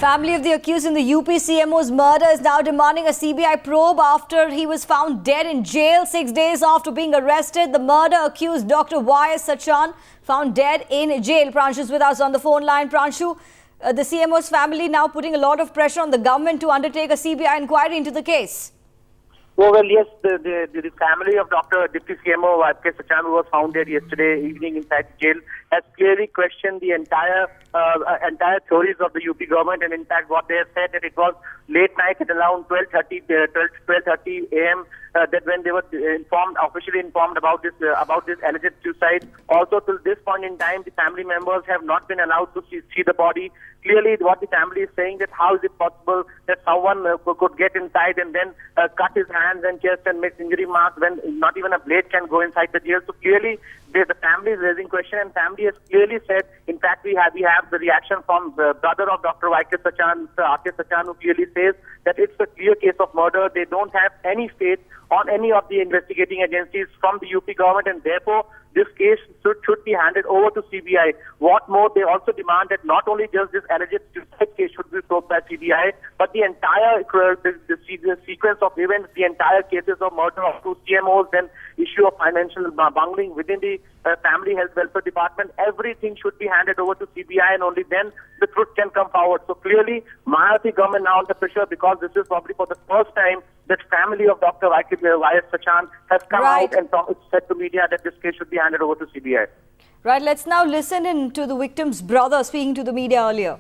Family of the accused in the UP CMO's murder is now demanding a CBI probe after he was found dead in jail 6 days after being arrested. The murder accused Dr. Y.S. Sachan found dead in jail. Pranshu is with us on the phone line. Pranshu, the CMO's family now putting a lot of pressure on the government to undertake a CBI inquiry into the case. Well, yes, the family of Dr. Deputy CMO Y.S. Sachan, who was found dead yesterday evening inside jail, has clearly questioned the entire theories of the UP government, and in fact what they have said that it was late night at around 12:30 a.m. That when they were officially informed about this alleged suicide. Also, till this point in time, the family members have not been allowed to see the body. Clearly, what the family is saying that how is it possible that someone could get inside and then cut his hands and chest and make injury marks when not even a blade can go inside the jail. So clearly, the family is raising question, and family has clearly said. In fact, we have the reaction from the brother of Dr. Y.S. Sachan, Mr. R.K. Sachan, who clearly says that it's a clear case of murder. They don't have any faith on any of the investigating agencies from the UP government, and therefore this case should be handed over to CBI. What more, they also demand that not only just this alleged suicide case should be probed by CBI, but the entire the sequence of events, the entire cases of murder of two CMOs, then issue of financial bungling within the Family Health Welfare Department, everything should be handed over to CBI, and only then the truth can come forward. So clearly, Maharashtra government now under pressure, because this is probably for the first time that family of Dr. Y.S. Sachan has come out and said to media that this case should be handed over to CBI. Right, let's now listen in to the victim's brother speaking to the media earlier.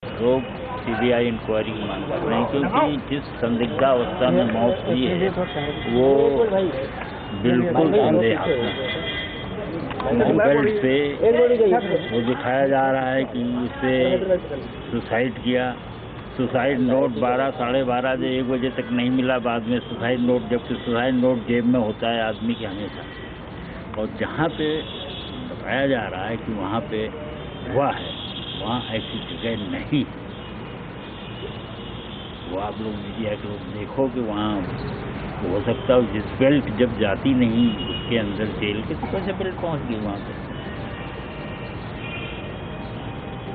लोग CBI inquiry की मांग कर रहे हैं, क्योंकि जिस संदिग्ध अवस्था में मौत हुई है वो बिल्कुल संदेहास्पद है। बेल्ट से वो दिखाया जा रहा है कि इसे सुसाइड किया। सुसाइड नोट 12, साढ़े 12 से 1 बजे तक नहीं मिला। बाद में सुसाइड नोट, जबकि सुसाइड नोट जेब में होता है आदमी के हमेशा, और जहाँ पे बताया जा रहा है कि वहाँ पे हुआ है, वहाँ ऐसी जगह नहीं। वो आप लोग मीडिया के लोग देखो कि वहाँ हो सकता है जिस बेल्ट जब जाती नहीं उसके अंदर जेल के, तो कैसे बेल्ट पहुँच गई वहाँ पे।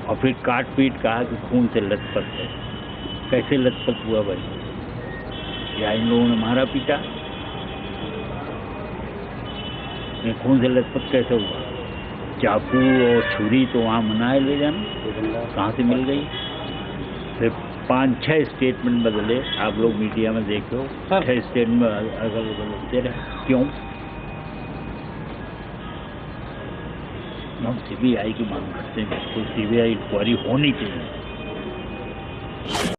और फिर काट पीट कहा कि खून से लथपथ है। कैसे लथपथ हुआ भाई? या इन लोगों ने मारा पीटा? खून से लथपथ कैसे हुआ? चाकू और छुरी तो वहाँ मनाए ले जाना, कहाँ से मिल गई? फिर 5-6 स्टेटमेंट बदले, आप लोग मीडिया में देखो, 6 स्टेटमेंट अलग बदलते रहे। क्यों? हम सीबीआई की मांग करते हैं, बिल्कुल सीबीआई इंक्वायरी होनी चाहिए।